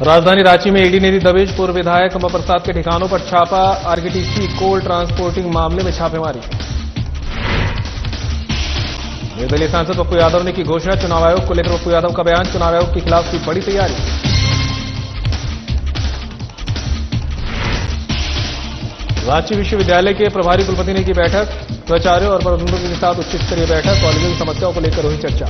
राजधानी रांची में ईडी ने दी दबिश। पूर्व विधायक अंबा प्रसाद के ठिकानों पर छापा। आरकेटीसी कोल ट्रांसपोर्टिंग मामले में छापेमारी। निर्दलीय सांसद पप्पू यादव ने की घोषणा। चुनाव आयोग को लेकर पप्पू यादव का बयान। चुनाव आयोग के खिलाफ की बड़ी तैयारी। रांची विश्वविद्यालय के प्रभारी कुलपति ने की बैठक। प्राचार्यों और प्रबंधकों के साथ उच्च स्तरीय बैठक। कॉलेजों की समस्याओं को लेकर हुई चर्चा।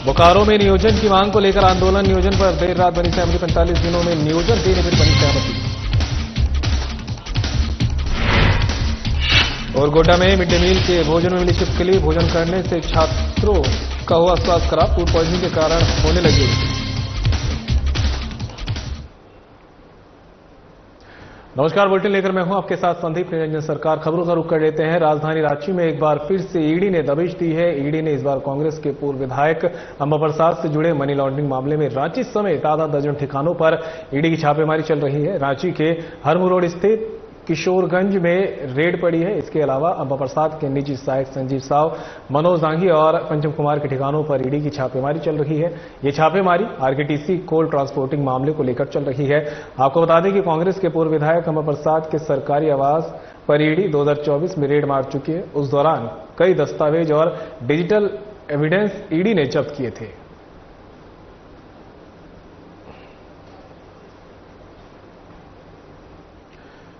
बोकारो में नियोजन की मांग को लेकर आंदोलन। नियोजन पर देर रात बनी सहमति। 45 दिनों में नियोजन देने पर बनी सहमति। और गोड्डा में मिड डे मील के भोजन में मिली छिपकली। भोजन करने से छात्रों का हुआ स्वास्थ्य खराब। फूड पॉइजनिंग के कारण होने लगी। नमस्कार, बुलेटिन लेकर मैं हूं आपके साथ संदीप निरंजन सरकार। खबरों का रुख कर लेते हैं। राजधानी रांची में एक बार फिर से ईडी ने दबिश दी है। ईडी ने इस बार कांग्रेस के पूर्व विधायक अंबा प्रसाद से जुड़े मनी लॉन्ड्रिंग मामले में रांची समेत आधा दर्जन ठिकानों पर ईडी की छापेमारी चल रही है। रांची के हरमू रोड स्थित किशोरगंज में रेड पड़ी है। इसके अलावा अंबा प्रसाद के निजी सहायक संजीव साव, मनोज दांगी और पंचम कुमार के ठिकानों पर ईडी की छापेमारी चल रही है। ये छापेमारी आरकेटीसी कोल ट्रांसपोर्टिंग मामले को लेकर चल रही है। आपको बता दें कि कांग्रेस के पूर्व विधायक अंबा प्रसाद के सरकारी आवास पर ईडी 2024 में रेड मार चुकी है। उस दौरान कई दस्तावेज और डिजिटल एविडेंस ईडी ने जब्त किए थे।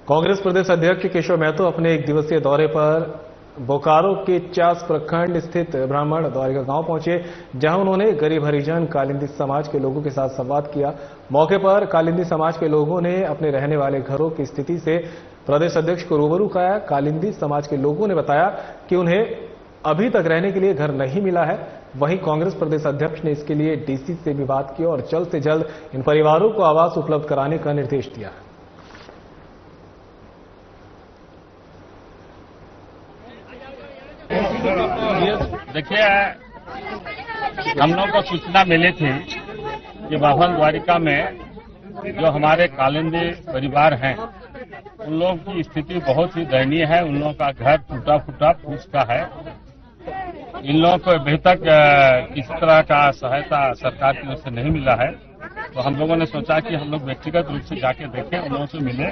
कांग्रेस प्रदेश अध्यक्ष केशव महतो अपने एक दिवसीय दौरे पर बोकारो के चास प्रखंड स्थित ब्राह्मण द्वारिका गांव पहुंचे, जहां उन्होंने गरीब हरिजन कालिंदी समाज के लोगों के साथ संवाद किया। मौके पर कालिंदी समाज के लोगों ने अपने रहने वाले घरों की स्थिति से प्रदेश अध्यक्ष को रूबरू कराया। कालिंदी समाज के लोगों ने बताया कि उन्हें अभी तक रहने के लिए घर नहीं मिला है। वहीं कांग्रेस प्रदेश अध्यक्ष ने इसके लिए डीसी से भी बात की और जल्द से जल्द इन परिवारों को आवास उपलब्ध कराने का निर्देश दिया। देखिए, हम लोग को सूचना मिली थी कि बाभन द्वारिका में जो हमारे कालिंदी परिवार हैं, उन लोगों की स्थिति बहुत ही दयनीय है। उन लोगों का घर टूटा फूटा फूस का है। इन लोगों को अभी तक किसी तरह का सहायता सरकार की ओर से नहीं मिला है। तो हम लोगों ने सोचा कि हम लोग व्यक्तिगत रूप से जाके देखें, उन लोगों से मिले,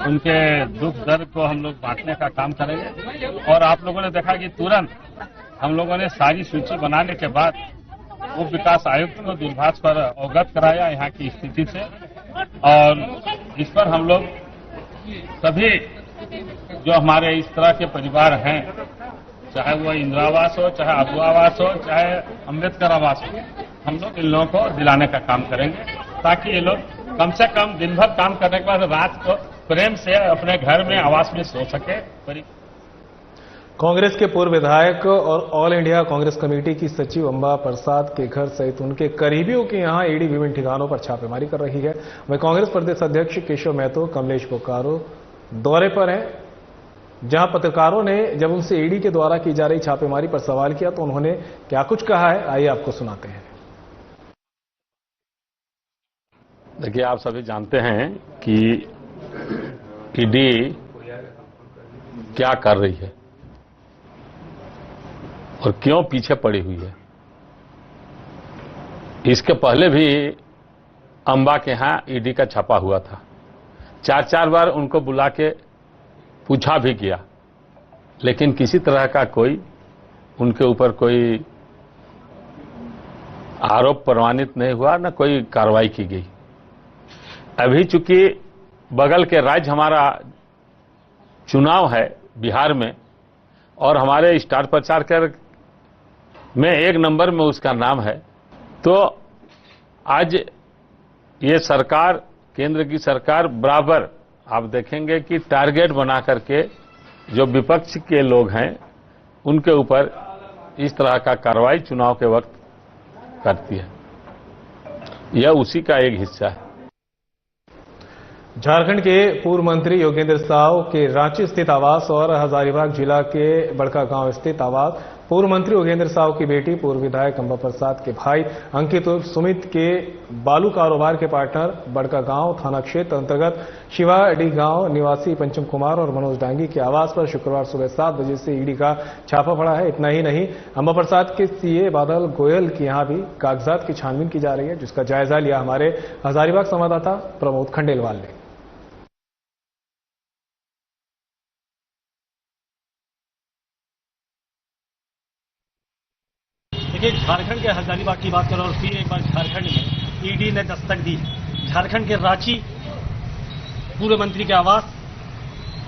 उनके दुख दर्द को हम लोग बांटने का काम करेंगे। और आप लोगों ने देखा कि तुरंत हम लोगों ने सारी सूची बनाने के बाद उप विकास आयुक्त को दूरभाष पर अवगत कराया यहाँ की स्थिति से। और इस पर हम लोग सभी जो हमारे इस तरह के परिवार हैं, चाहे वो इंदिरा आवास हो, चाहे अबू आवास हो, चाहे अम्बेडकर आवास हो, हम लोग इन लोगों को दिलाने का काम करेंगे, ताकि ये लोग कम से कम दिन भर काम करने के बाद रात को प्रेम से अपने घर में आवास में सो सके। कांग्रेस के पूर्व विधायक और ऑल इंडिया कांग्रेस कमेटी की सचिव अंबा प्रसाद के घर सहित उनके करीबियों के यहां ईडी विभिन्न ठिकानों पर छापेमारी कर रही है। वहीं कांग्रेस प्रदेश अध्यक्ष केशव महतो कमलेश बोकारो दौरे पर हैं, जहां पत्रकारों ने जब उनसे ईडी के द्वारा की जा रही छापेमारी पर सवाल किया तो उन्होंने क्या कुछ कहा है, आइए आपको सुनाते हैं। देखिए, आप सभी जानते हैं कि ईडी क्या कर रही है और क्यों पीछे पड़ी हुई है। इसके पहले भी अंबा के यहां ईडी का छापा हुआ था। 4 बार उनको बुला के पूछा भी किया, लेकिन किसी तरह का कोई उनके ऊपर कोई आरोप प्रमाणित नहीं हुआ, न कोई कार्रवाई की गई। अभी चूंकि बगल के राज्य हमारा चुनाव है बिहार में, और हमारे स्टार प्रचारक में 1 नंबर में उसका नाम है, तो आज ये सरकार, केंद्र की सरकार बराबर आप देखेंगे कि टारगेट बना करके जो विपक्ष के लोग हैं उनके ऊपर इस तरह का कार्रवाई चुनाव के वक्त करती है। यह उसी का एक हिस्सा है। झारखंड के पूर्व मंत्री योगेंद्र साव के रांची स्थित आवास और हजारीबाग जिला के बड़का गांव स्थित आवास पूर्व मंत्री योगेंद्र साव की बेटी पूर्व विधायक अंबा प्रसाद के भाई अंकित उर्फ सुमित के बालू कारोबार के पार्टनर बड़कागांव थाना क्षेत्र अंतर्गत शिवाडी गांव निवासी पंचम कुमार और मनोज डांगी के आवास पर शुक्रवार सुबह 7 बजे से ईडी का छापा पड़ा है। इतना ही नहीं, अंबा प्रसाद के सीए बादल गोयल के यहां भी कागजात की छानबीन की जा रही है, जिसका जायजा लिया हमारे हजारीबाग संवाददाता प्रमोद खंडेलवाल ने। झारखंड के हजारीबाग की बात करें और फिर एक बार झारखंड में ईडी ने दस्तक दी। झारखंड के रांची पूर्व मंत्री के आवास,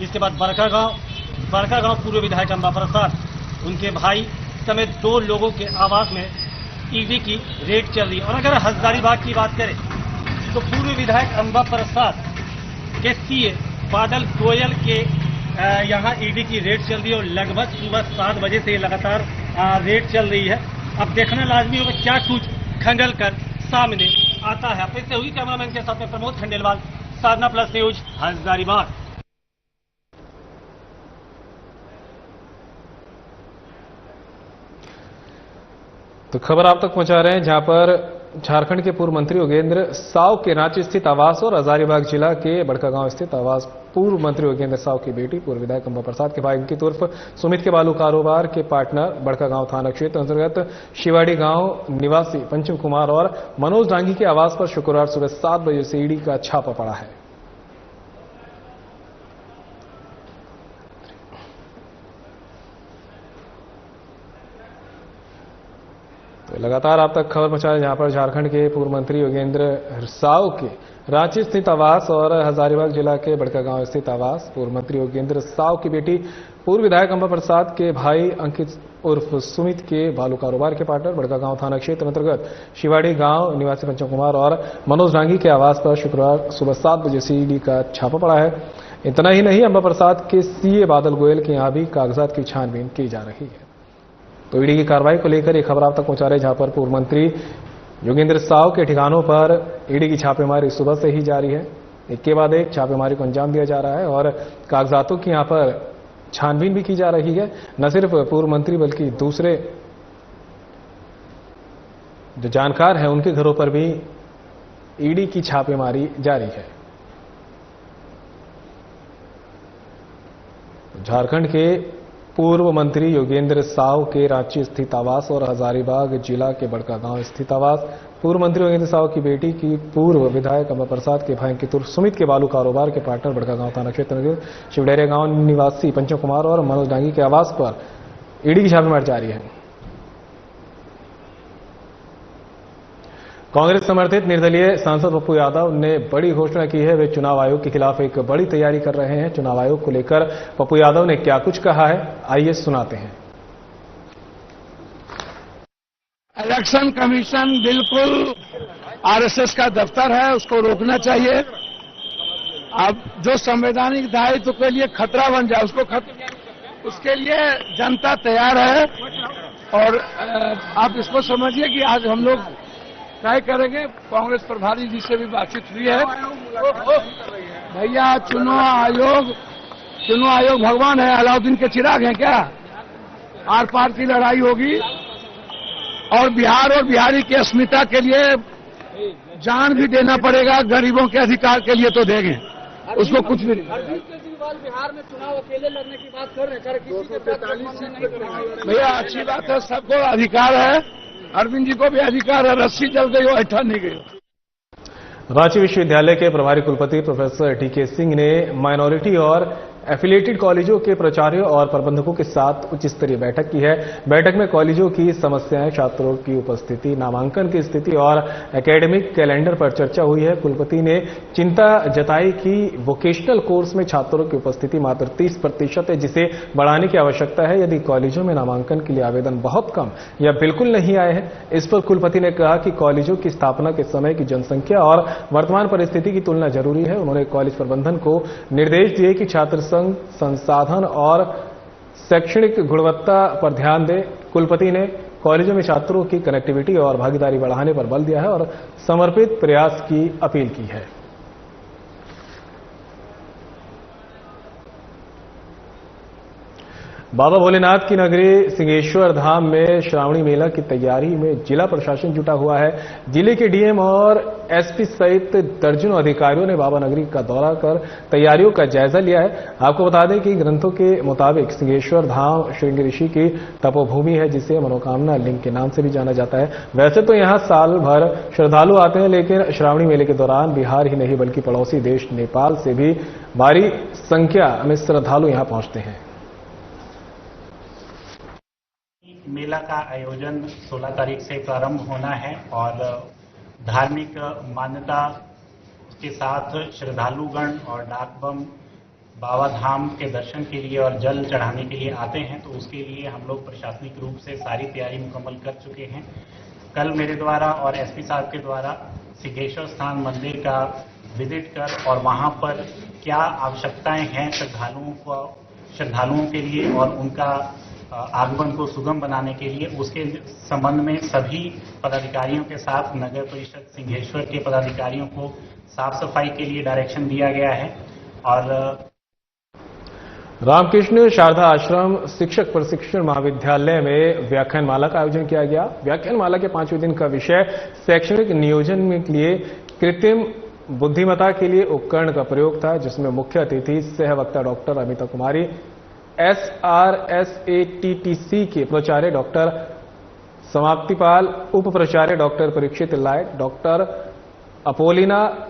इसके बाद बड़कागांव पूर्व विधायक अंबा प्रसाद, उनके भाई समेत 2 लोगों के आवास में ईडी की रेड चल रही है। और अगर हजारीबाग की बात करें तो पूर्व विधायक अंबा प्रसाद के सीए बादल गोयल के यहां ईडी की रेड चल रही है और लगभग सुबह 7 बजे से लगातार रेड चल रही है। अब देखना लाजमी होगा क्या कुछ खंगल कर सामने आता है। फिर से हुई कैमरामैन के साथ में प्रमोद खंडेलवाल, साधना प्लस न्यूज, हजारीबाग। तो खबर आप तक पहुंचा रहे हैं, जहां पर झारखंड के पूर्व मंत्री योगेंद्र साव के रांची स्थित आवास और हजारीबाग जिला के बड़कागांव स्थित आवास पूर्व मंत्री योगेंद्र साव की बेटी पूर्व विधायक अंबा प्रसाद के भाई अंकित उर्फ सुमित के बालू कारोबार के पार्टनर बड़कागांव थाना क्षेत्र अंतर्गत शिवाड़ी गांव निवासी पंचम कुमार और मनोज डांगी के आवास पर शुक्रवार सुबह 7 बजे से ईडी का छापा पड़ा है। तो लगातार आप तक खबर पहुंचा है, जहां पर झारखंड के पूर्व मंत्री योगेंद्र साव के रांची स्थित आवास और हजारीबाग जिला के बड़कागांव स्थित आवास, पूर्व मंत्री योगेंद्र साव की बेटी पूर्व विधायक अंबा प्रसाद के भाई अंकित उर्फ सुमित के बालू कारोबार के पार्टनर बड़कागांव थाना क्षेत्र अंतर्गत शिवाड़ी गांव निवासी पंचम कुमार और मनोज डांगी के आवास पर शुक्रवार सुबह 7 बजे से ईडी का छापा पड़ा है। इतना ही नहीं, अंबा प्रसाद के सीए बादल गोयल के यहां भी कागजात की छानबीन की जा रही है। तो ईडी की कार्रवाई को लेकर एक खबर आप तक पहुंचा रहे हैं, जहां पर पूर्व मंत्री योगेंद्र साव के ठिकानों पर ईडी की छापेमारी सुबह से ही जारी है। एक के बाद एक छापेमारी को अंजाम दिया जा रहा है और कागजातों की यहां पर छानबीन भी की जा रही है। न सिर्फ पूर्व मंत्री बल्कि दूसरे जो जानकार हैं उनके घरों पर भी ईडी की छापेमारी जारी है। झारखंड के पूर्व मंत्री योगेंद्र साव के रांची स्थित आवास और हजारीबाग जिला के बड़कागांव स्थित आवास, पूर्व मंत्री योगेंद्र साव की बेटी की पूर्व विधायक अंबा प्रसाद के भाई अंकित उर्फ सुमित के बालू कारोबार के पार्टनर बड़कागांव थाना क्षेत्र शिवडेरे गांव निवासी पंचम कुमार और मनोज डांगी के आवास पर ईडी की छापेमारी जारी है। कांग्रेस समर्थित निर्दलीय सांसद पप्पू यादव ने बड़ी घोषणा की है। वे चुनाव आयोग के खिलाफ एक बड़ी तैयारी कर रहे हैं। चुनाव आयोग को लेकर पप्पू यादव ने क्या कुछ कहा है, आइए सुनाते हैं। इलेक्शन कमीशन बिल्कुल आरएसएस का दफ्तर है, उसको रोकना चाहिए। अब जो संवैधानिक दायित्व के लिए खतरा बन जाए उसके लिए जनता तैयार है। और आप इसको समझिए कि आज हम लोग तय करेंगे। कांग्रेस प्रभारी जी से भी बातचीत हुई है। भैया चुनाव आयोग भगवान है, अलाउद्दीन के चिराग हैं क्या? आर पार की लड़ाई होगी और बिहार और बिहारी की अस्मिता के लिए जान भी देना पड़ेगा। गरीबों के अधिकार के लिए तो देंगे, उसको कुछ भी नहीं। अरविंद केजरीवाल बिहार में चुनाव अकेले लड़ने की बात कर रहे हैं। भैया अच्छी बात है, सबको अधिकार है। अरविंद जी को भी अधिकार है, रस्सी जल गई हो ऐठा नहीं गई। रांची विश्वविद्यालय के प्रभारी कुलपति प्रोफेसर टीके सिंह ने माइनॉरिटी और एफिलिएटेड कॉलेजों के प्राचार्यों और प्रबंधकों के साथ उच्च स्तरीय बैठक की है। बैठक में कॉलेजों की समस्याएं, छात्रों की उपस्थिति, नामांकन की स्थिति और एकेडमिक कैलेंडर पर चर्चा हुई है। कुलपति ने चिंता जताई कि वोकेशनल कोर्स में छात्रों की उपस्थिति मात्र 30% है, जिसे बढ़ाने की आवश्यकता है। यदि कॉलेजों में नामांकन के लिए आवेदन बहुत कम या बिल्कुल नहीं आए हैं, इस पर कुलपति ने कहा कि कॉलेजों की स्थापना के समय की जनसंख्या और वर्तमान परिस्थिति की तुलना जरूरी है। उन्होंने कॉलेज प्रबंधन को निर्देश दिए कि छात्र संसाधन और शैक्षणिक गुणवत्ता पर ध्यान दें। कुलपति ने कॉलेजों में छात्रों की कनेक्टिविटी और भागीदारी बढ़ाने पर बल दिया है और समर्पित प्रयास की अपील की है। बाबा भोलेनाथ की नगरी सिंहेश्वर धाम में श्रावणी मेला की तैयारी में जिला प्रशासन जुटा हुआ है। जिले के डीएम और एसपी सहित दर्जनों अधिकारियों ने बाबा नगरी का दौरा कर तैयारियों का जायजा लिया है। आपको बता दें कि ग्रंथों के मुताबिक सिंहेश्वर धाम श्रृंग ऋषि की तपोभूमि है, जिसे मनोकामना लिंग के नाम से भी जाना जाता है। वैसे तो यहाँ साल भर श्रद्धालु आते हैं, लेकिन श्रावणी मेले के दौरान बिहार ही नहीं बल्कि पड़ोसी देश नेपाल से भी भारी संख्या में श्रद्धालु यहाँ पहुंचते हैं। मेला का आयोजन 16 तारीख से प्रारंभ होना है और धार्मिक मान्यता के साथ श्रद्धालुगण और डाक बम बाबा धाम के दर्शन के लिए और जल चढ़ाने के लिए आते हैं। तो उसके लिए हम लोग प्रशासनिक रूप से सारी तैयारी मुकम्मल कर चुके हैं। कल मेरे द्वारा और एसपी साहब के द्वारा सिंहेश्वर स्थान मंदिर का विजिट कर और वहां पर क्या आवश्यकताएं हैं श्रद्धालुओं के लिए और उनका आगमन को सुगम बनाने के लिए, उसके संबंध में सभी पदाधिकारियों के साथ नगर परिषद सिंहेश्वर के पदाधिकारियों को साफ सफाई के लिए डायरेक्शन दिया गया है। और रामकृष्ण शारदा आश्रम शिक्षक प्रशिक्षण महाविद्यालय में व्याख्यानमाला का आयोजन किया गया। व्याख्यानमाला के 5वें दिन का विषय शैक्षणिक नियोजन के लिए कृत्रिम बुद्धिमत्ता के लिए उपकरण का प्रयोग था, जिसमें मुख्य अतिथि सहवक्ता डॉक्टर अमिता कुमारी, SRSATTC के प्राचार्य डॉक्टर समाप्तिपाल, उप प्राचार्य डॉक्टर परीक्षित लायक, डॉक्टर अपोलिना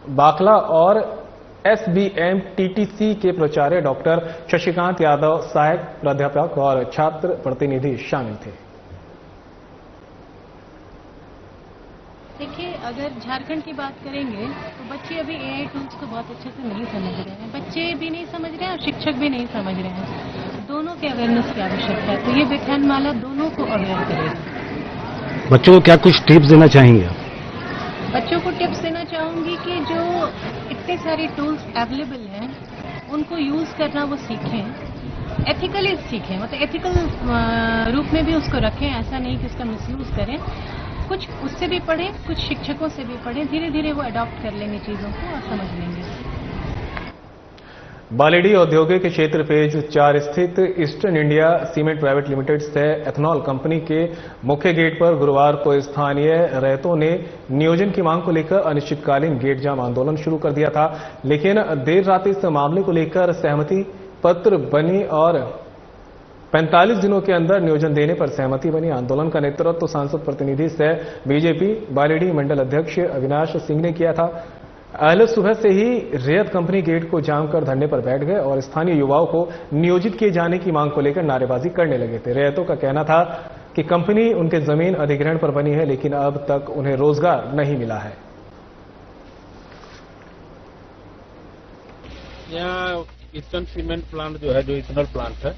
बाखला और SBMTTC के प्राचार्य डॉक्टर शशिकांत यादव, सहायक प्राध्यापक और छात्र प्रतिनिधि शामिल थे। देखिए, अगर झारखंड की बात करेंगे तो बच्चे अभी AI टूल्स को बहुत अच्छे से नहीं समझ रहे हैं। बच्चे भी नहीं समझ रहे हैं और शिक्षक भी नहीं समझ रहे हैं। दोनों के अवेयरनेस की आवश्यकता है, तो ये व्याख्यानमाला दोनों को अवेयर करेगी। बच्चों को क्या कुछ टिप्स देना चाहेंगे? बच्चों को टिप्स देना चाहूंगी कि जो इतने सारे टूल्स अवेलेबल हैं उनको यूज करना वो सीखें, एथिकली सीखें, मतलब एथिकल रूप में भी उसको रखें। ऐसा नहीं कि उसका मिसयूज करें। कुछ उससे भी पढ़ें, कुछ शिक्षकों से भी पढ़ें। धीरे धीरे वो अडॉप्ट कर लेंगे चीजों को और समझ लेंगे। बालेडी औद्योगिक क्षेत्र फेज 4 स्थित eastern India cement private limited से एथेनॉल कंपनी के मुख्य गेट पर गुरुवार को स्थानीय रैयतों ने नियोजन की मांग को लेकर अनिश्चितकालीन गेट जाम आंदोलन शुरू कर दिया था, लेकिन देर रात इस मामले को लेकर सहमति पत्र बनी और 45 दिनों के अंदर नियोजन देने पर सहमति बनी। आंदोलन का नेतृत्व तो सांसद प्रतिनिधि सह बीजेपी बालेडी मंडल अध्यक्ष अविनाश सिंह ने किया था। अहले सुबह से ही रैयत कंपनी गेट को जाम कर धरने पर बैठ गए और स्थानीय युवाओं को नियोजित किए जाने की मांग को लेकर नारेबाजी करने लगे थे। रैयतों का कहना था कि कंपनी उनके जमीन अधिग्रहण पर बनी है, लेकिन अब तक उन्हें रोजगार नहीं मिला है। यहाँ ईस्टर्न सीमेंट प्लांट जो है, जो इथेनॉल प्लांट है,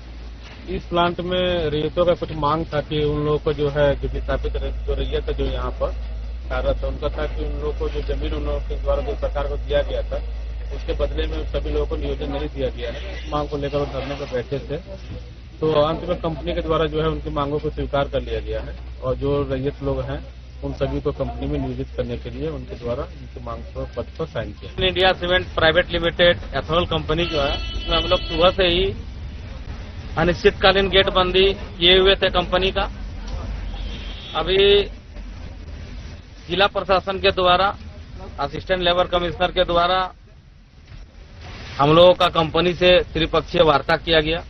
इस प्लांट में रैयतों का कुछ मांग था कि उन लोगों को जो है, जो विस्थापित जो रैयत है जो यहाँ पर कार्यरत है, उनका था कि उन लोगों को जो जमीन उन लोगों के द्वारा जो सरकार को दिया गया था, उसके बदले में सभी लोगों को नियोजन नहीं दिया गया है। इस मांग को लेकर वो धरने पर बैठे थे। तो अंत में कंपनी के द्वारा जो है उनकी मांगों को स्वीकार कर लिया गया है और जो रैयत लोग हैं उन सभी को कंपनी में नियोजित करने के लिए उनके द्वारा उनकी मांग पर पत्र पर साइन किया। India cement private limited ethanol company जो है, उसमें हम लोग सुबह से ही अनिश्चितकालीन गेट बंदी किए हुए थे कंपनी का। अभी जिला प्रशासन के द्वारा, असिस्टेंट लेबर कमिश्नर के द्वारा हम लोगों का कंपनी से त्रिपक्षीय वार्ता किया गया।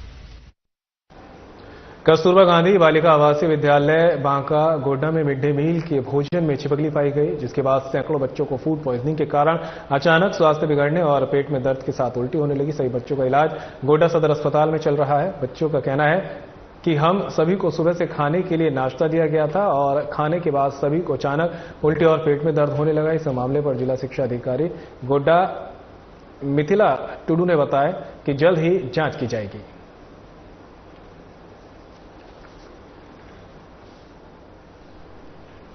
कस्तूरबा गांधी बालिका आवासीय विद्यालय बांका गोड्डा में मिड डे मील के भोजन में छिपकली पाई गई, जिसके बाद सैकड़ों बच्चों को फूड पॉइजनिंग के कारण अचानक स्वास्थ्य बिगड़ने और पेट में दर्द के साथ उल्टी होने लगी। सभी बच्चों का इलाज गोड्डा सदर अस्पताल में चल रहा है। बच्चों का कहना है कि हम सभी को सुबह से खाने के लिए नाश्ता दिया गया था और खाने के बाद सभी को अचानक उल्टी और पेट में दर्द होने लगा। इस मामले पर जिला शिक्षा अधिकारी गोड्डा मिथिला टुडू ने बताया कि जल्द ही जांच की जाएगी।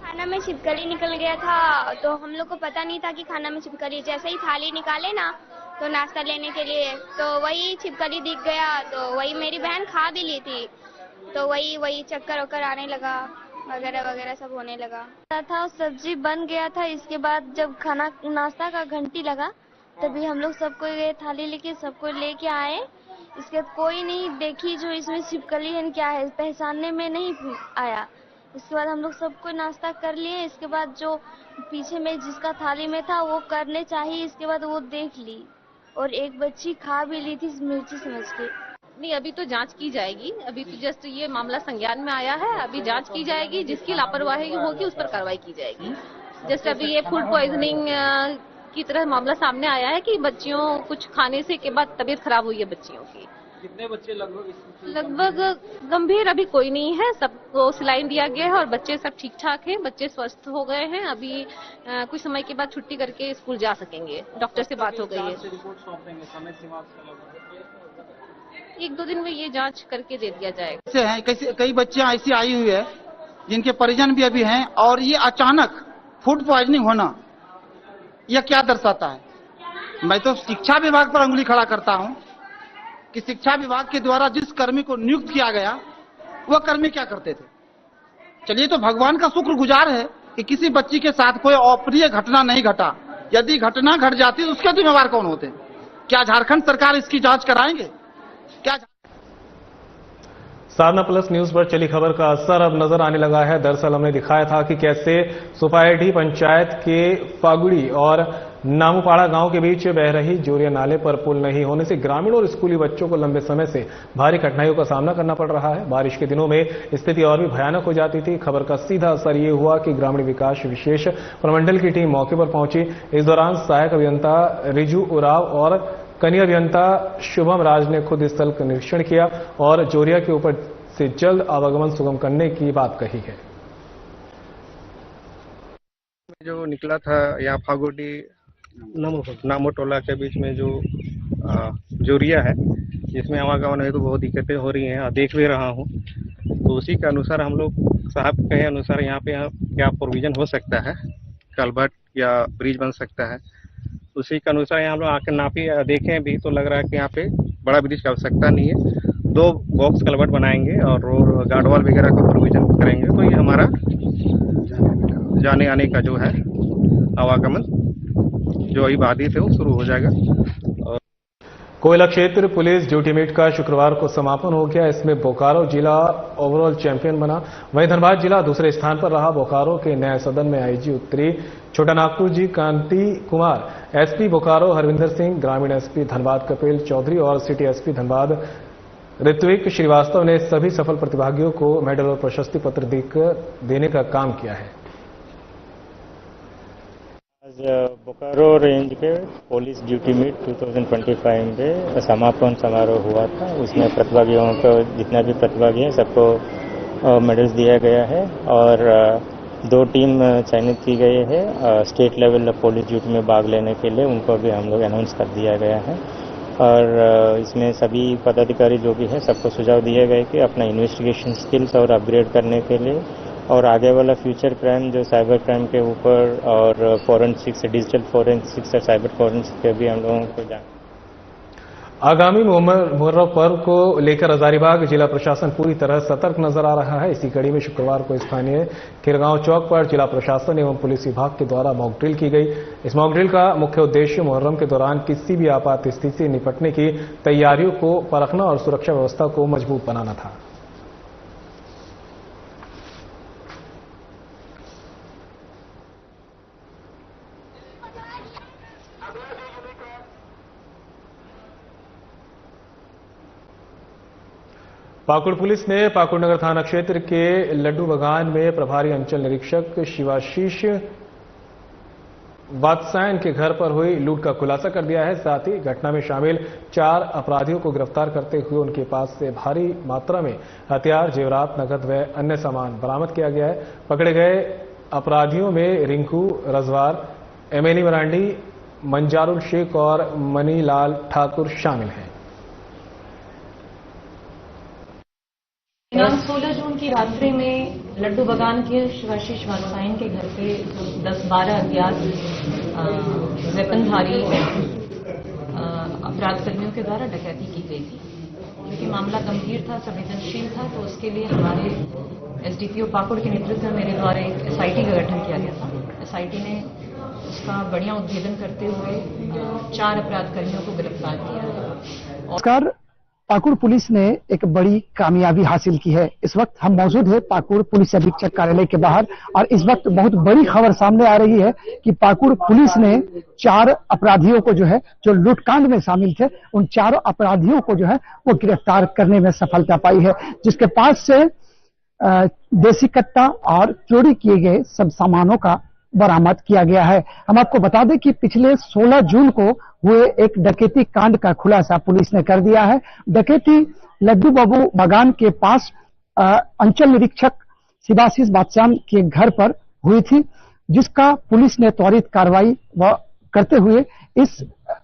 खाना में छिपकली निकल गया था, तो हम लोग को पता नहीं था कि खाना में छिपकली। जैसे ही थाली निकाले ना तो नाश्ता लेने के लिए, तो वही छिपकली दिख गया। तो वही मेरी बहन खा भी ली थी, तो वही चक्कर वक्कर आने लगा, वगैरह वगैरह सब होने लगा था। सब्जी बन गया था। इसके बाद जब खाना नाश्ता का घंटी लगा, तभी हम लोग सबको ये थाली लेके सबको लेके आए। इसके बाद कोई नहीं देखी जो इसमें छिपकली है क्या है, पहचानने में नहीं आया। इसके बाद हम लोग सबको नाश्ता कर लिए। इसके बाद जो पीछे में जिसका थाली में था वो करने चाहिए, इसके बाद वो देख ली और एक बच्ची खा भी ली थी मिर्ची समझ के। नहीं, अभी तो जांच की जाएगी। अभी तो जस्ट ये मामला संज्ञान में आया है, अभी जांच की जाएगी। जिसकी लापरवाही होगी उस पर कार्रवाई की जाएगी। जस्ट अभी ये फूड पॉइजनिंग की तरह मामला सामने आया है कि बच्चियों कुछ खाने से के बाद तबीयत खराब हुई है बच्चियों की। कितने बच्चे लगभग गंभीर अभी कोई नहीं है, सबको सिलाइन दिया गया है और बच्चे सब ठीक ठाक हैं, बच्चे स्वस्थ हो गए हैं। अभी कुछ समय के बाद छुट्टी करके स्कूल जा सकेंगे। डॉक्टर से बात हो गई है। रिपोर्ट सौंप देंगे, समय सीमा 1-2 दिन में ये जांच करके दे दिया जाएगा। से हैं कई बच्चियां ऐसी आई हुई है जिनके परिजन भी अभी हैं, और ये अचानक फूड पॉइजनिंग होना यह क्या दर्शाता है? मैं तो शिक्षा विभाग पर अंगुली खड़ा करता हूं कि शिक्षा विभाग के द्वारा जिस कर्मी को नियुक्त किया गया वह कर्मी क्या करते थे। चलिए, तो भगवान का शुक्रगुजार है कि किसी बच्ची के साथ कोई अप्रिय घटना नहीं घटा। यदि घटना घट जाती तो उसके जिम्मेवार कौन होते? क्या झारखंड सरकार इसकी जांच कराएंगे? क्या साधना प्लस न्यूज पर चली खबर का असर अब नजर आने लगा है। दरअसल हमने दिखाया था कि कैसे सुपायडी पंचायत के फागुड़ी और नामुपाड़ा गांव के बीच बह रही जोरिया नाले पर पुल नहीं होने से ग्रामीण और स्कूली बच्चों को लंबे समय से भारी कठिनाइयों का सामना करना पड़ रहा है। बारिश के दिनों में स्थिति और भी भयानक हो जाती थी। खबर का सीधा असर ये हुआ कि ग्रामीण विकास विशेष प्रमंडल की टीम मौके पर पहुंची। इस दौरान सहायक अभियंता रिजू उराव और कनीय अभियंता शुभम राज ने खुद स्थल का निरीक्षण किया और जोरिया के ऊपर से जल्द आवागमन सुगम करने की बात कही है। जो निकला था यहाँ फागुड़ी नामोटोला के बीच में जो जोरिया है, जिसमें आवागमन है तो बहुत दिक्कतें हो रही हैं, देख भी रहा हूँ। तो उसी के अनुसार हम लोग साहब कहे अनुसार यहाँ पे क्या प्रोविजन हो सकता है, कलवर्ट या ब्रिज बन सकता है, उसी के अनुसार यहाँ लोग आकर नापी देखें भी तो लग रहा है कि यहाँ पे बड़ा ब्रिज की आवश्यकता नहीं है। 2 बॉक्स कलवर्ट बनाएंगे और गार्डवाल वगैरह का प्रोविजन करेंगे तो ये हमारा जाने आने का जो है आवागमन जो अभी बाधित है वो शुरू हो जाएगा। कोयला क्षेत्र पुलिस ड्यूटी मीट का शुक्रवार को समापन हो गया। इसमें बोकारो जिला ओवरऑल चैंपियन बना, वहीं धनबाद जिला दूसरे स्थान पर रहा। बोकारो के न्याय सदन में आईजी उत्तरी छोटा नागपुर जी कांति कुमार, एसपी बोकारो हरविंदर सिंह, ग्रामीण एसपी धनबाद कपिल चौधरी और सिटी एसपी धनबाद ऋत्विक श्रीवास्तव ने सभी सफल प्रतिभागियों को मेडल और प्रशस्ति पत्र देने का काम किया है। आज बोकारो रेंज के पुलिस ड्यूटी मीट 2025 में समापन समारोह हुआ था। उसमें प्रतिभागियों को, जितना भी प्रतिभागी हैं सबको मेडल्स दिया गया है और 2 टीम चयनित की गई है स्टेट लेवल पुलिस ड्यूटी में भाग लेने के लिए। उनको भी हम लोग अनाउंस कर दिया गया है और इसमें सभी पदाधिकारी जो भी है सबको सुझाव दिए गए कि अपना इन्वेस्टिगेशन स्किल्स और अपग्रेड करने के लिए और आगे वाला फ्यूचर क्राइम जो साइबर क्राइम के ऊपर और फॉरेंसिक्स, डिजिटल फॉरेंसिक्स और साइबर फॉरेंसिक्स पे भी हम लोगों को जान। आगामी मुहर्रम पर्व को लेकर हजारीबाग जिला प्रशासन पूरी तरह सतर्क नजर आ रहा है। इसी कड़ी में शुक्रवार को स्थानीय खिरगांव चौक पर जिला प्रशासन एवं पुलिस विभाग के द्वारा मॉक ड्रिल की गई। इस मॉक ड्रिल का मुख्य उद्देश्य मुहर्रम के दौरान किसी भी आपात स्थिति से निपटने की तैयारियों को परखना और सुरक्षा व्यवस्था को मजबूत बनाना था। पाकुड़ पुलिस ने पाकुड़ नगर थाना क्षेत्र के लड्डू बगान में प्रभारी अंचल निरीक्षक शिवाशीष वात्सायन के घर पर हुई लूट का खुलासा कर दिया है। साथ ही घटना में शामिल 4 अपराधियों को गिरफ्तार करते हुए उनके पास से भारी मात्रा में हथियार, जेवरात, नकद व अन्य सामान बरामद किया गया है। पकड़े गए अपराधियों में रिंकू रजवार, एमएलई मरांडी, मंजारुल शेख और मनीलाल ठाकुर शामिल हैं। 16 जून की रात्रि में लड्डू बगान के शिवाशीष वात्सायन के घर पे 10-12 अज्ञात वेपनधारी अपराध कर्मियों के द्वारा डकैती की गई थी। क्योंकि मामला गंभीर था, संवेदनशील था, तो उसके लिए हमारे एसडीपीओ पाकुड़ के नेतृत्व में मेरे द्वारा एक एसआईटी का गठन किया गया था। एसआईटी ने उसका बढ़िया उद्भेदन करते हुए 4 अपराध कर्मियों को गिरफ्तार किया। नमस्कार, पाकुड़ पुलिस ने एक बड़ी कामयाबी हासिल की है। इस वक्त हम मौजूद है पाकुड़ पुलिस अधीक्षक कार्यालय के बाहर और इस वक्त बहुत बड़ी खबर सामने आ रही है कि पाकुड़ पुलिस ने 4 अपराधियों को जो लूटकांड में शामिल थे, उन 4 अपराधियों को वो गिरफ्तार करने में सफलता पाई है, जिसके पास से देसी कट्टा और चोरी किए गए सब सामानों का बरामद किया गया है। हम आपको बता दें कि पिछले 16 जून को हुए एक डकैती कांड का खुलासा पुलिस ने कर दिया है। डकैती लड्डू बाबू बागान के पास अंचल निरीक्षक शिवाशीष बादशाह के घर पर हुई थी, जिसका पुलिस ने त्वरित कार्रवाई करते हुए इस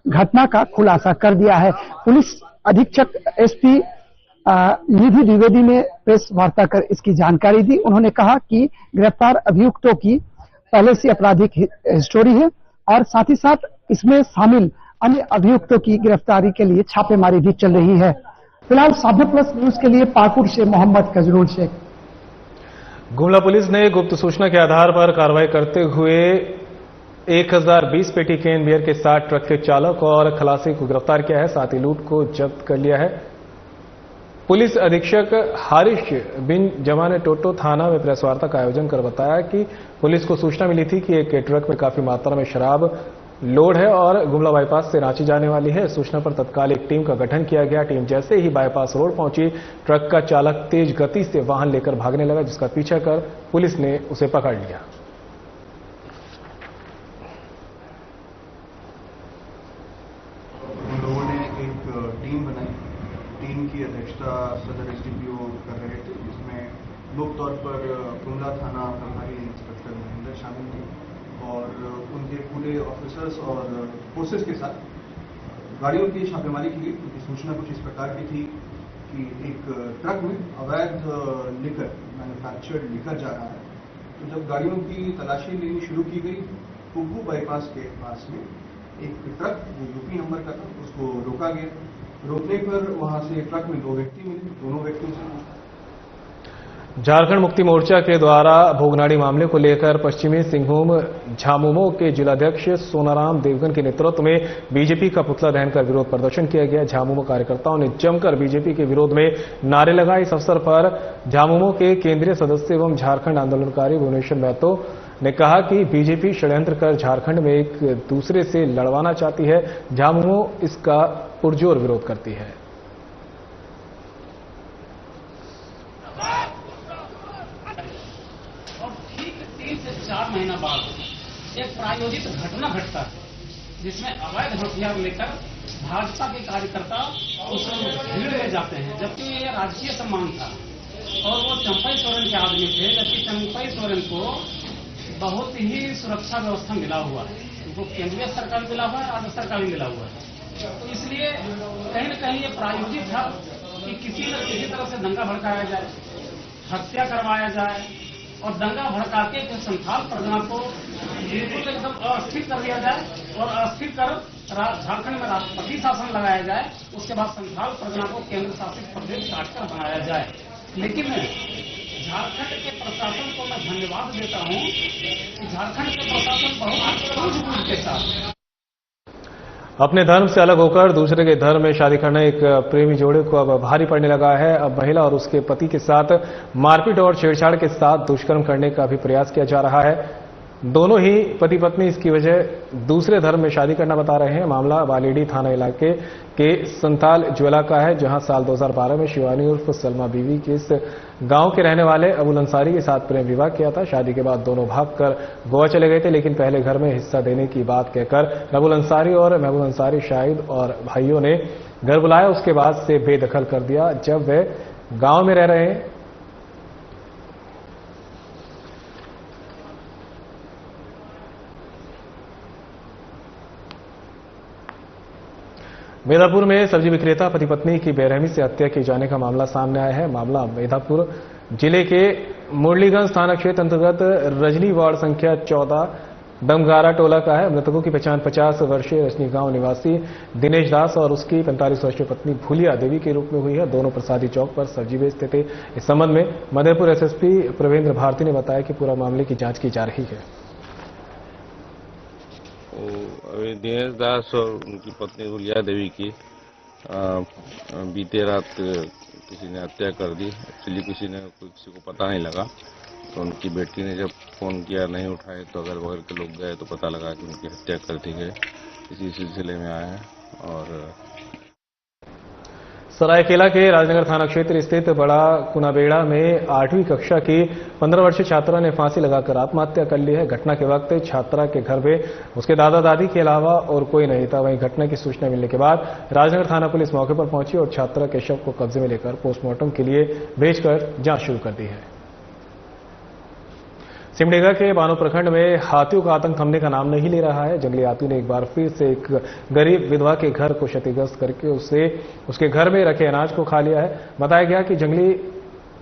घटना का खुलासा कर दिया है। पुलिस अधीक्षक एसपी निधि द्विवेदी ने प्रेस वार्ता कर इसकी जानकारी दी। उन्होंने कहा कि गिरफ्तार अभियुक्तों की पहले से आपराधिक हिस्टोरी है और साथ ही साथ इसमें शामिल अन्य अभियुक्तों की गिरफ्तारी के लिए छापेमारी भी चल रही है। फिलहाल साध्य प्लस न्यूज के लिए पाकुड़ से मोहम्मद कजरुल शेख। गुमला पुलिस ने गुप्त सूचना के आधार पर कार्रवाई करते हुए 1020 पेटी केन बियर के साथ ट्रक के चालक और खलासी को गिरफ्तार किया है, साथ ही लूट को जब्त कर लिया है। पुलिस अधीक्षक हारिश बिन जमा ने टोटो थाना में प्रेस वार्ता का आयोजन कर बताया कि पुलिस को सूचना मिली थी कि एक ट्रक में काफी मात्रा में शराब लोड है और गुमला बाईपास से रांची जाने वाली है। सूचना पर तत्काल एक टीम का गठन किया गया। टीम जैसे ही बाईपास रोड पहुंची, ट्रक का चालक तेज गति से वाहन लेकर भागने लगा, जिसका पीछा कर पुलिस ने उसे पकड़ लिया। हम लोगों ने एक टीम बनाई। टीम की अध्यक्षता सदर एसडीपीओ कर रहे थे, जिसमें मुख्य तौर पर गुमला थाना प्रभारी इंस्पेक्टर महेंद्र शामिल थे और उनके पूरे ऑफिसर्स और फोर्सेस के साथ गाड़ियों की छापेमारी की गई, क्योंकि सूचना कुछ इस प्रकार की थी कि एक ट्रक में अवैध लिकर, मैन्युफैक्चर्ड लिकर जा रहा है। तो जब गाड़ियों की तलाशी लेनी शुरू की गई, कुब्बू बाईपास के पास में एक ट्रक जो यूपी नंबर का था, उसको रोका गया। रोकने पर वहां से ट्रक में 2 व्यक्ति मिले। दोनों व्यक्तियों से झारखंड मुक्ति मोर्चा के द्वारा भोगनाड़ी मामले को लेकर पश्चिमी सिंहभूम झामुमो के जिलाध्यक्ष सोनाराम देवगन के नेतृत्व में बीजेपी का पुतला दहन कर विरोध प्रदर्शन किया गया। झामुमो कार्यकर्ताओं ने जमकर बीजेपी के विरोध में नारे लगाए। इस अवसर पर झामुमो के केंद्रीय सदस्य एवं झारखंड आंदोलनकारी भुवनेश्वर महतो ने कहा कि बीजेपी षड्यंत्र कर झारखंड में एक दूसरे से लड़वाना चाहती है। झामुमो इसका पुरजोर विरोध करती है। और ठीक 3 से 4 महीना बाद एक प्रायोजित घटना घटता है, जिसमें अवैध हथियार लेकर भाजपा के कार्यकर्ता उसमें भीड़ में जाते हैं, जबकि ये राजकीय सम्मान था और वो चंपई सोरेन के आदमी थे, जबकि चंपई सोरेन को बहुत ही सुरक्षा व्यवस्था मिला हुआ है। उनको केंद्रीय सरकार मिला हुआ है, राज्य सरकार भी मिला हुआ है। तो इसलिए कहीं न कहीं ये प्रायोजित था कि किसी न किसी तरह से दंगा भड़काया जाए, हत्या करवाया जाए और दंगा भड़का के संथाल परगना को बिल्कुल एकदम अस्थिर कर दिया जाए और अस्थिर कर झारखंड में राष्ट्रपति शासन लगाया जाए। उसके बाद संथाल परगना को केंद्र शासित प्रदेश काटकर बनाया जाए। लेकिन झारखंड के प्रशासन को मैं धन्यवाद देता हूं कि झारखंड के प्रशासन बहुत सूझबूझ के साथ अपने धर्म से अलग होकर दूसरे के धर्म में शादी करना एक प्रेमी जोड़े को अब भारी पड़ने लगा है। अब महिला और उसके पति के साथ मारपीट और छेड़छाड़ के साथ दुष्कर्म करने का भी प्रयास किया जा रहा है। दोनों ही पति पत्नी इसकी वजह दूसरे धर्म में शादी करना बता रहे हैं। मामला बालीडी थाना इलाके के संताल ज्वेला का है, जहां साल 2012 में शिवानी उर्फ सलमा बीवी के इस गांव के रहने वाले अबुल अंसारी के साथ प्रेम विवाह किया था। शादी के बाद दोनों भागकर गोवा चले गए थे, लेकिन पहले घर में हिस्सा देने की बात कहकर अबुल अंसारी और महबूब अंसारी शाहिद और भाइयों ने घर बुलाया। उसके बाद से बेदखल कर दिया। जब वे गांव में रह रहे हैं मेधापुर में सब्जी विक्रेता पति पत्नी की बेरहमी से हत्या किए जाने का मामला सामने आया है। मामला मेधापुर जिले के मुरलीगंज थाना क्षेत्र अंतर्गत रजनी वार्ड संख्या 14 दमगारा टोला का है। मृतकों की पहचान 50 वर्षीय रजनी गांव निवासी दिनेश दास और उसकी 45 वर्षीय पत्नी भूलिया देवी के रूप में हुई है। दोनों प्रसादी चौक पर सब्जी बेचते थे। इस संबंध में मधेपुर एसएसपी प्रवेंद्र भारती ने बताया कि पूरा मामले की जांच की जा रही है। दिनेश दास और उनकी पत्नी भूलिया देवी की बीते रात किसी ने हत्या कर दी। एक्चुअली किसी को पता नहीं लगा, तो उनकी बेटी ने जब फोन किया नहीं उठाए तो अगल बगल के लोग गए तो पता लगा कि उनकी हत्या कर दी गई। इसी सिलसिले में आए हैं। और सरायकेला के राजनगर थाना क्षेत्र स्थित बड़ा कुनाबेड़ा में 8वीं कक्षा की 15 वर्षीय छात्रा ने फांसी लगाकर आत्महत्या कर ली है। घटना के वक्त छात्रा के घर में उसके दादा दादी के अलावा और कोई नहीं था। वहीं घटना की सूचना मिलने के बाद राजनगर थाना पुलिस मौके पर पहुंची और छात्रा के शव को कब्जे में लेकर पोस्टमार्टम के लिए भेजकर जांच शुरू कर दी है। सिमडेगा के बानो प्रखंड में हाथियों का आतंक थमने का नाम नहीं ले रहा है। जंगली हाथियों ने एक बार फिर से एक गरीब विधवा के घर को क्षतिग्रस्त करके उसके घर में रखे अनाज को खा लिया है। बताया गया कि जंगली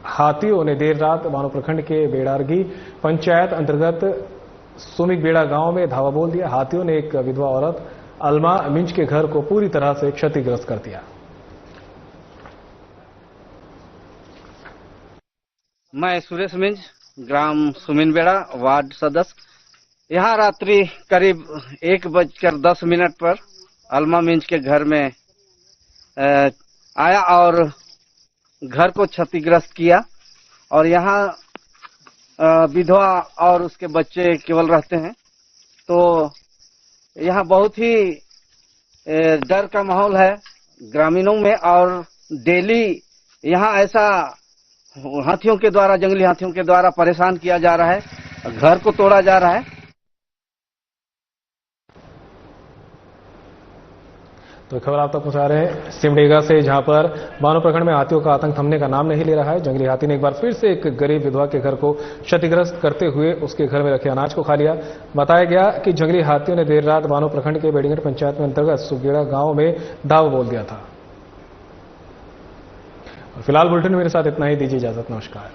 हाथियों ने देर रात बानो प्रखंड के बेड़ारगी पंचायत अंतर्गत सुमिक बेड़ा गांव में धावा बोल दिया। हाथियों ने एक विधवा औरत अलमा मिंज के घर को पूरी तरह से क्षतिग्रस्त कर दिया। मैं सुरेश मिंज, ग्राम सुमिनबेड़ा, वार्ड सदस्य। यहाँ रात्रि करीब 1:10 पर अलमा मिंज के घर में आया और घर को क्षतिग्रस्त किया। और यहाँ विधवा और उसके बच्चे केवल रहते हैं। तो यहाँ बहुत ही डर का माहौल है ग्रामीणों में। और डेली यहाँ ऐसा हाथियों के द्वारा, जंगली हाथियों के द्वारा परेशान किया जा रहा है, घर को तोड़ा जा रहा है। तो खबर आप तक पहुंचा रहे हैं सिमडेगा से, जहां पर बानो प्रखंड में हाथियों का आतंक थमने का नाम नहीं ले रहा है। जंगली हाथी ने एक बार फिर से एक गरीब विधवा के घर को क्षतिग्रस्त करते हुए उसके घर में रखे अनाज को खा लिया। बताया गया कि जंगली हाथियों ने देर रात बानो प्रखंड के बेड़ीगढ़ पंचायत में अंतर्गत सुगेड़ा गांव में धावा बोल दिया था। फिलहाल बुलेटिन में मेरे साथ इतना ही। दीजिए इजाजत। नमस्कार।